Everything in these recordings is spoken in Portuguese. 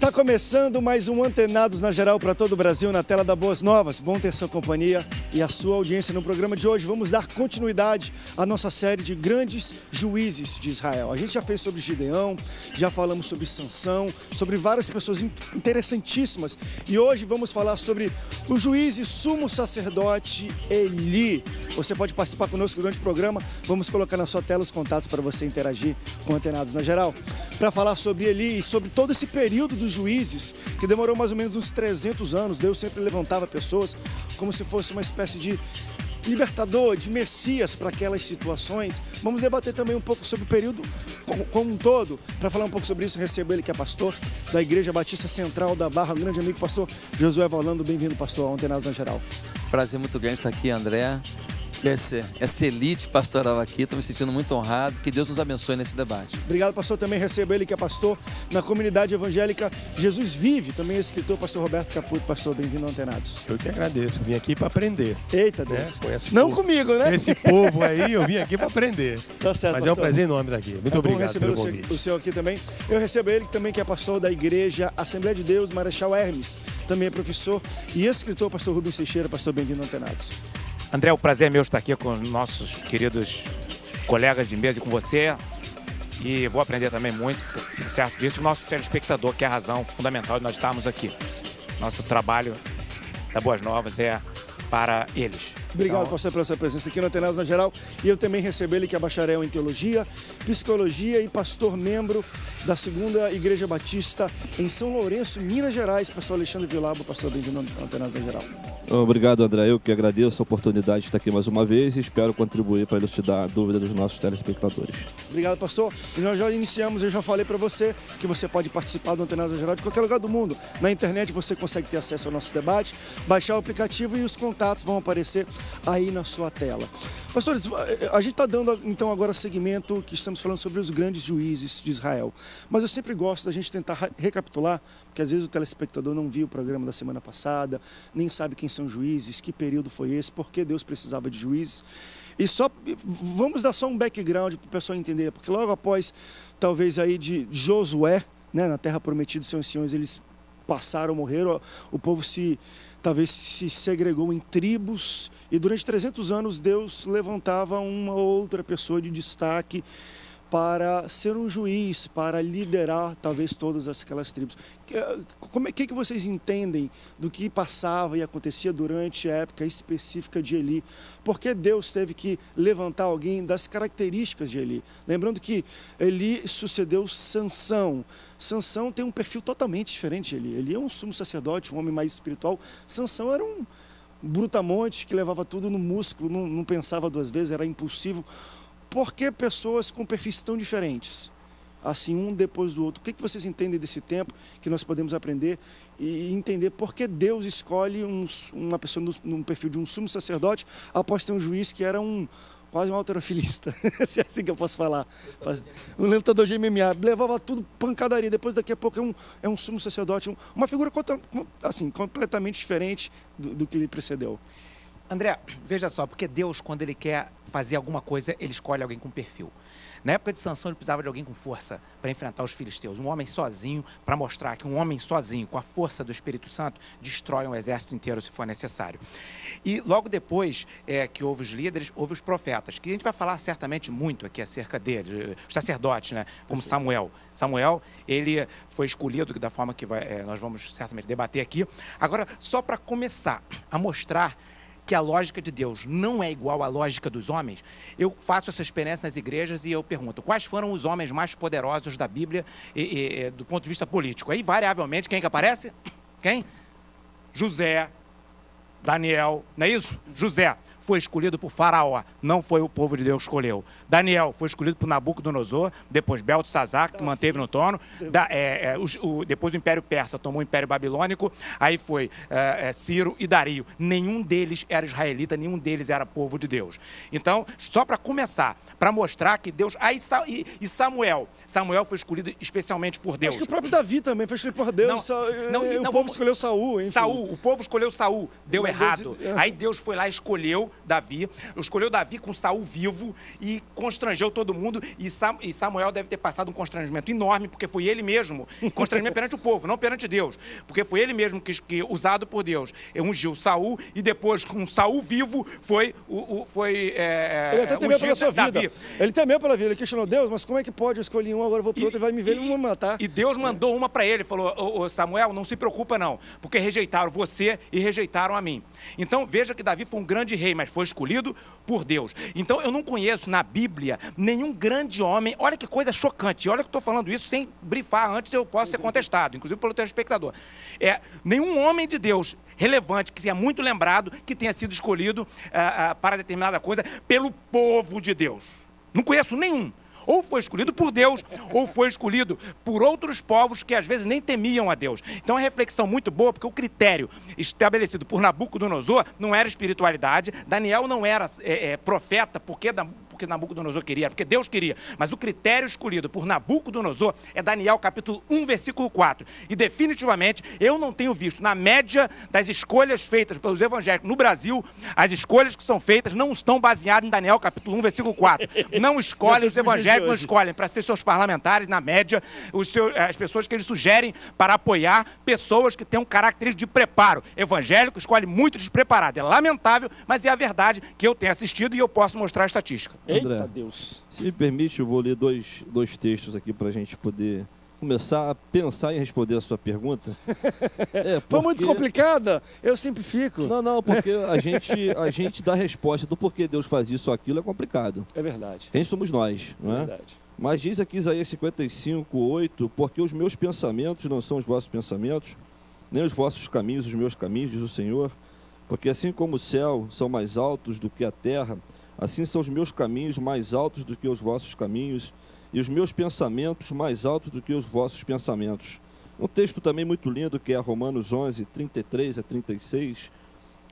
Está começando mais um Antenados na Geral para todo o Brasil, na tela da Boas Novas. Bom ter sua companhia e a sua audiência no programa de hoje. Vamos dar continuidade à nossa série de grandes juízes de Israel. A gente já fez sobre Gideão, já falamos sobre Sansão, sobre várias pessoas interessantíssimas. E hoje vamos falar sobre o juiz e sumo sacerdote Eli. Você pode participar conosco durante o programa. Vamos colocar na sua tela os contatos para você interagir com Antenados na Geral. Para falar sobre Eli e sobre todo esse período dos juízes, que demorou mais ou menos uns 300 anos. Deus sempre levantava pessoas como se fosse uma espécie de libertador, de messias para aquelas situações. Vamos debater também um pouco sobre o período como um todo. Para falar um pouco sobre isso, recebo ele que é pastor da Igreja Batista Central da Barra, um grande amigo, pastor Josué Valando. Bem-vindo, pastor, ao Antenados na Geral. Prazer muito grande estar aqui, André. Essa elite pastoral aqui, estou me sentindo muito honrado, que Deus nos abençoe nesse debate. Obrigado, pastor. Também recebo ele que é pastor na comunidade evangélica Jesus Vive, também é escritor, pastor Roberto Caputo. Pastor, bem-vindo ao Antenados. Eu que agradeço, vim aqui para aprender. Eita, Deus. Não povo, comigo, né? Esse povo aí, eu vim aqui para aprender. Tá certo, mas pastor. é um prazer enorme estar aqui. Muito obrigado pelo convite. O senhor aqui também. Eu recebo ele também que é pastor da Igreja Assembleia de Deus, Marechal Hermes. Também é professor e escritor, pastor Rubens Teixeira. Pastor, bem-vindo ao Antenados. André, o prazer é meu estar aqui com os nossos queridos colegas de mesa e com você. E vou aprender também muito, fique certo disso. O nosso telespectador, que é a razão fundamental de nós estarmos aqui. Nosso trabalho da Boas Novas é para eles. Obrigado, então, pastor, pela sua presença aqui no Antenados na Geral. E eu também recebo ele que é bacharel em Teologia, Psicologia e pastor membro da Segunda Igreja Batista em São Lourenço, Minas Gerais. Pastor Alexandre Vilabo, pastor, bem-vindo ao Antenados na Geral. Obrigado, André. Eu que agradeço a oportunidade de estar aqui mais uma vez e espero contribuir para elucidar a dúvida dos nossos telespectadores. Obrigado, pastor. E nós já iniciamos, eu já falei para você que você pode participar do Antenados na Geral de qualquer lugar do mundo. Na internet você consegue ter acesso ao nosso debate, baixar o aplicativo e os contatos vão aparecer aí na sua tela. Pastores, a gente está dando então agora seguimento que estamos falando sobre os grandes juízes de Israel. Mas eu sempre gosto da gente tentar recapitular, porque às vezes o telespectador não viu o programa da semana passada, nem sabe quem são juízes, que período foi esse, por que Deus precisava de juízes. E vamos dar só um background para o pessoal entender, porque logo após, talvez aí de Josué, né, na Terra Prometida, seus senhores, eles passaram, morreram, o povo talvez se segregou em tribos, e durante 300 anos Deus levantava uma outra pessoa de destaque para ser um juiz, para liderar talvez todas aquelas tribos. O que vocês entendem do que passava e acontecia durante a época específica de Eli? Por que Deus teve que levantar alguém das características de Eli? Lembrando que Eli sucedeu Sansão. Sansão tem um perfil totalmente diferente de Eli. Eli é um sumo sacerdote, um homem mais espiritual. Sansão era um brutamonte que levava tudo no músculo, não pensava duas vezes, era impulsivo. Por que pessoas com perfis tão diferentes? Assim, um depois do outro. O que vocês entendem desse tempo que nós podemos aprender e entender por que Deus escolhe uma pessoa num perfil de um sumo sacerdote após ter um juiz que era quase um halterofilista, se é assim que eu posso falar. Um lutador de MMA, levava tudo pancadaria, depois daqui a pouco é um sumo sacerdote, uma figura assim, completamente diferente do que lhe precedeu. André, veja só, porque Deus, quando Ele quer fazer alguma coisa, Ele escolhe alguém com perfil. Na época de Sansão, ele precisava de alguém com força para enfrentar os filisteus. Um homem sozinho, para mostrar que um homem sozinho, com a força do Espírito Santo, destrói um exército inteiro se for necessário. E logo depois que houve os líderes, houve os profetas, que a gente vai falar certamente muito aqui acerca deles, os sacerdotes, né? Como Samuel. Samuel, ele foi escolhido da forma que nós vamos certamente debater aqui. Agora, só para começar a mostrar que a lógica de Deus não é igual à lógica dos homens, eu faço essa experiência nas igrejas e eu pergunto, quais foram os homens mais poderosos da Bíblia do ponto de vista político? Aí, variavelmente, quem que aparece? Quem? José, Daniel, não é isso? José foi escolhido por Faraó, não foi o povo de Deus que escolheu. Daniel foi escolhido por Nabucodonosor, depois Beltesazar, que manteve no trono, depois o Império Persa tomou o Império Babilônico, aí foi Ciro e Dario. Nenhum deles era israelita, nenhum deles era povo de Deus. Então, só para começar, para mostrar que Deus... E Samuel foi escolhido especialmente por Deus. Acho que o próprio Davi também foi escolhido por Deus. O povo escolheu Saul. Enfim. O povo escolheu Saul, deu Mas errado. Aí Deus foi lá e escolheu Davi com Saul vivo e constrangeu todo mundo. E Samuel deve ter passado um constrangimento enorme, porque foi ele mesmo, constrangimento perante o povo, não perante Deus, porque foi ele mesmo que usado por Deus, ungiu Saul, e depois, com Saul vivo, ele até temeu pela sua vida. Ele temeu pela vida, ele questionou Deus, mas como é que pode? Eu escolhi um, agora eu vou pro outro, ele vai me ver, ele vai me matar. E Deus mandou uma para ele, falou: Samuel, não se preocupa não, porque rejeitaram você e rejeitaram a mim. Então veja que Davi foi um grande rei, mas foi escolhido por Deus. Então eu não conheço na Bíblia nenhum grande homem. Olha que coisa chocante, olha que eu estou falando isso sem brifar antes, eu posso ser contestado, inclusive pelo telespectador. Nenhum homem de Deus relevante, que seja muito lembrado, que tenha sido escolhido para determinada coisa pelo povo de Deus. Não conheço nenhum. Ou foi escolhido por Deus, ou foi escolhido por outros povos que às vezes nem temiam a Deus. Então é uma reflexão muito boa, porque o critério estabelecido por Nabucodonosor não era espiritualidade. Daniel não era profeta porque Nabucodonosor queria, porque Deus queria. Mas o critério escolhido por Nabucodonosor é Daniel capítulo 1, versículo 4. E definitivamente eu não tenho visto, na média das escolhas feitas pelos evangélicos no Brasil, as escolhas que são feitas não estão baseadas em Daniel capítulo 1, versículo 4. Não escolhem os evangélicos. Não escolhem para ser seus parlamentares, na média, as pessoas que eles sugerem para apoiar pessoas que têm um característica de preparo. Evangélico escolhe muito despreparado. É lamentável, mas é a verdade que eu tenho assistido e eu posso mostrar a estatística. Eita André, Deus! Se me permite, eu vou ler dois textos aqui para a gente poder começar a pensar em responder a sua pergunta. Foi muito complicada, eu simplifico. Não, porque a gente dá resposta do porquê Deus faz isso ou aquilo é complicado. É verdade. Quem somos nós, não é? Verdade. Mas diz aqui Isaías 55, 8, porque os meus pensamentos não são os vossos pensamentos, nem os vossos caminhos os meus caminhos, diz o Senhor, porque assim como o céu são mais altos do que a terra, assim são os meus caminhos mais altos do que os vossos caminhos, e os meus pensamentos mais altos do que os vossos pensamentos. Um texto também muito lindo, que é Romanos 11, 33 a 36,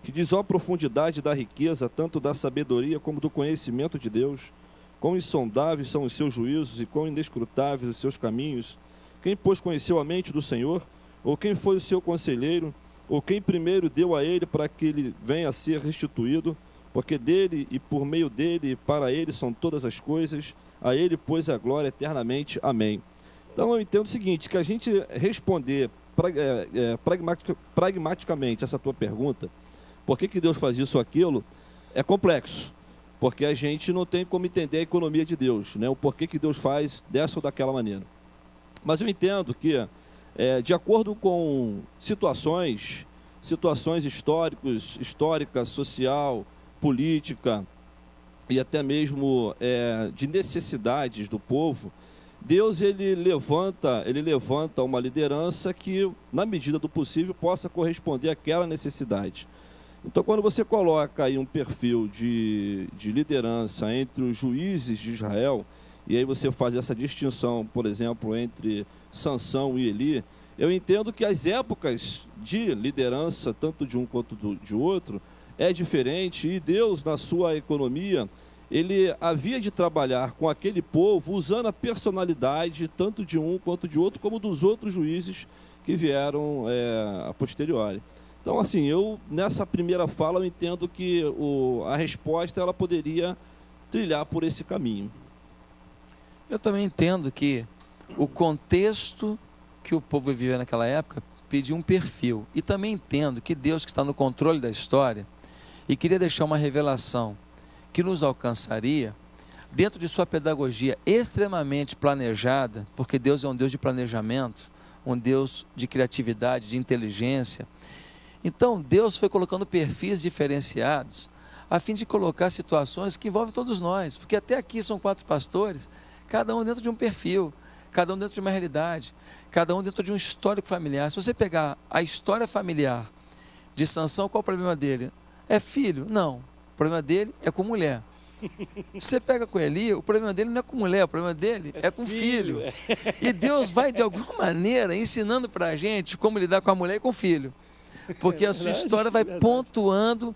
que diz: ó profundidade da riqueza, tanto da sabedoria como do conhecimento de Deus, quão insondáveis são os seus juízos e quão inescrutáveis os seus caminhos. Quem, pois, conheceu a mente do Senhor? Ou quem foi o seu conselheiro? Ou quem primeiro deu a ele para que ele venha a ser restituído? Porque dele e por meio dele e para ele são todas as coisas, a ele, pois, a glória eternamente. Amém. Então eu entendo o seguinte, que a gente responder pragmaticamente essa tua pergunta, por que Deus faz isso ou aquilo, é complexo, porque a gente não tem como entender a economia de Deus, né? O porquê que Deus faz dessa ou daquela maneira. Mas eu entendo que, de acordo com situações históricas, social, política e até mesmo de necessidades do povo, Deus ele levanta uma liderança que, na medida do possível, possa corresponder àquela necessidade. Então, quando você coloca aí um perfil de liderança entre os juízes de Israel, e aí você faz essa distinção, por exemplo, entre Sansão e Eli, eu entendo que as épocas de liderança, tanto de um quanto de outro, é diferente, e Deus, na sua economia, ele havia de trabalhar com aquele povo usando a personalidade tanto de um quanto de outro, como dos outros juízes que vieram a posteriori. Então, assim, nessa primeira fala, eu entendo que a resposta ela poderia trilhar por esse caminho. Eu também entendo que o contexto que o povo vivia naquela época pedia um perfil. E também entendo que Deus, que está no controle da história, e queria deixar uma revelação que nos alcançaria, dentro de sua pedagogia extremamente planejada, porque Deus é um Deus de planejamento, um Deus de criatividade, de inteligência. Então, Deus foi colocando perfis diferenciados, a fim de colocar situações que envolvem todos nós, porque até aqui são 4 pastores, cada um dentro de um perfil, cada um dentro de uma realidade, cada um dentro de um histórico familiar. Se você pegar a história familiar de Sansão, qual o problema dele? É filho? Não. O problema dele é com mulher. Você pega com Eli, o problema dele não é com mulher, o problema dele é com filho. E Deus vai, de alguma maneira, ensinando para a gente como lidar com a mulher e com o filho. Porque a sua história vai pontuando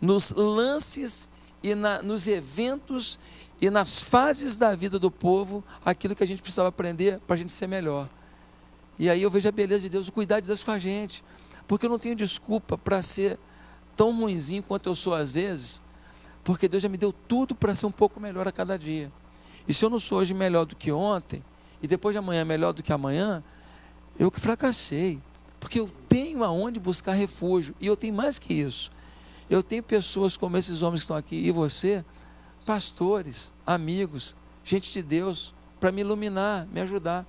nos lances e nos eventos e nas fases da vida do povo aquilo que a gente precisava aprender para a gente ser melhor. E aí eu vejo a beleza de Deus, o cuidado de Deus com a gente. Porque eu não tenho desculpa para ser tão ruinzinho quanto eu sou às vezes, porque Deus já me deu tudo para ser um pouco melhor a cada dia. E se eu não sou hoje melhor do que ontem, e depois de amanhã melhor do que amanhã, eu que fracassei. Porque eu tenho aonde buscar refúgio. E eu tenho mais que isso. Eu tenho pessoas como esses homens que estão aqui, e você, pastores, amigos, gente de Deus, para me iluminar, me ajudar.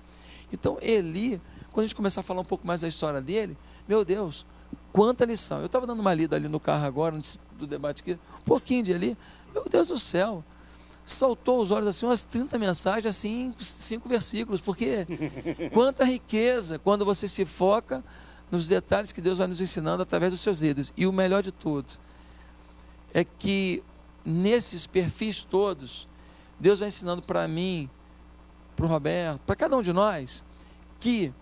Então, Eli, quando a gente começar a falar um pouco mais da história dele, meu Deus, quanta lição. Eu estava dando uma lida ali no carro agora, antes do debate aqui, um pouquinho de Eli, meu Deus do céu, saltou os olhos assim, umas 30 mensagens assim, em 5 versículos, porque quanta riqueza quando você se foca nos detalhes que Deus vai nos ensinando através dos seus líderes. E o melhor de tudo é que nesses perfis todos, Deus vai ensinando para mim, para o Roberto, para cada um de nós, que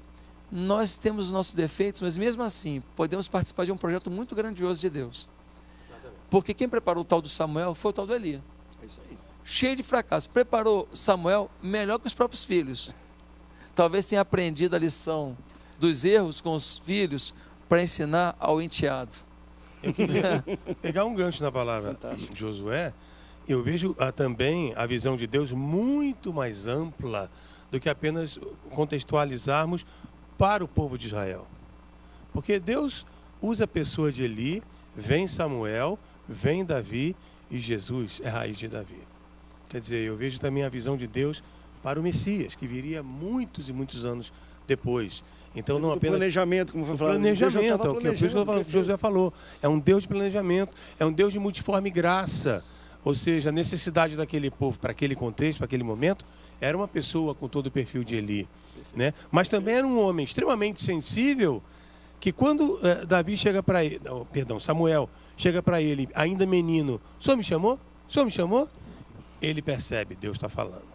nós temos os nossos defeitos, mas mesmo assim podemos participar de um projeto muito grandioso de Deus. Porque quem preparou o tal do Samuel foi o tal do Eli. É isso aí. Cheio de fracasso. Preparou Samuel melhor que os próprios filhos. Talvez tenha aprendido a lição dos erros com os filhos para ensinar ao enteado. Eu queria pegar um gancho na palavra de Josué. Eu vejo também a visão de Deus muito mais ampla do que apenas contextualizarmos para o povo de Israel. Porque Deus usa a pessoa de Eli, vem Samuel, vem Davi e Jesus é a raiz de Davi. Quer dizer, eu vejo também a visão de Deus para o Messias, que viria muitos e muitos anos depois. Então não apenas planejamento, como foi falado. Planejamento, é o que o Josué falou. É um Deus de planejamento, é um Deus de multiforme graça. Ou seja, a necessidade daquele povo, para aquele contexto, para aquele momento, era uma pessoa com todo o perfil de Eli, né? Mas também era um homem extremamente sensível, que quando Davi chega para ele, Samuel chega para ele, ainda menino, o senhor me chamou? O senhor me chamou? Ele percebe, Deus está falando.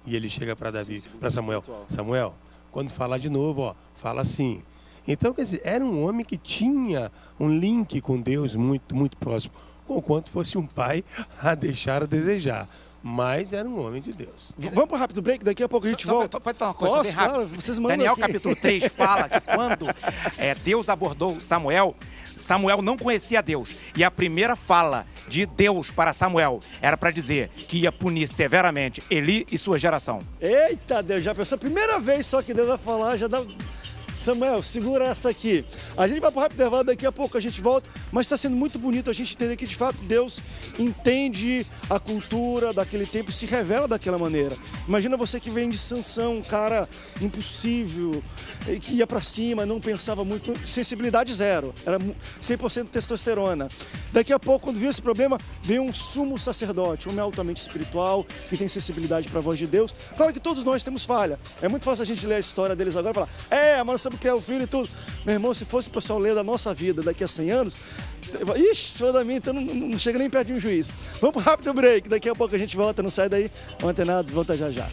E ele chega para Davi, para Samuel, Samuel, quando falar de novo, fala assim. Então, quer dizer, era um homem que tinha um link com Deus muito, muito próximo, conquanto fosse um pai a deixar a desejar. Mas era um homem de Deus. Vamos para um rápido break, daqui a pouco a gente volta. Pode falar uma coisa bem rápido? Claro, vocês mandam Daniel aqui. capítulo 3 fala que quando Deus abordou Samuel, Samuel não conhecia Deus. E a primeira fala de Deus para Samuel era para dizer que ia punir severamente Eli e sua geração. Eita Deus, já pensou? Primeira vez só que Deus vai falar, já dá... Samuel, segura essa aqui. A gente vai para o rápido intervalo, daqui a pouco a gente volta, mas está sendo muito bonito a gente entender que de fato Deus entende a cultura daquele tempo e se revela daquela maneira. Imagina você que vem de Sansão, um cara impossível, que ia para cima, não pensava muito, sensibilidade zero, era 100% testosterona. Daqui a pouco, quando viu esse problema, veio um sumo sacerdote, um homem altamente espiritual, que tem sensibilidade para a voz de Deus. Claro que todos nós temos falha. É muito fácil a gente ler a história deles agora e falar, mas sabe o que é o filho e tudo. Meu irmão, se fosse o pessoal ler da nossa vida daqui a 100 anos, ixi, se for da minha, então não chega nem perto de um juiz. Vamos para um rápido break, daqui a pouco a gente volta, não sai daí. Antenados, volta já já.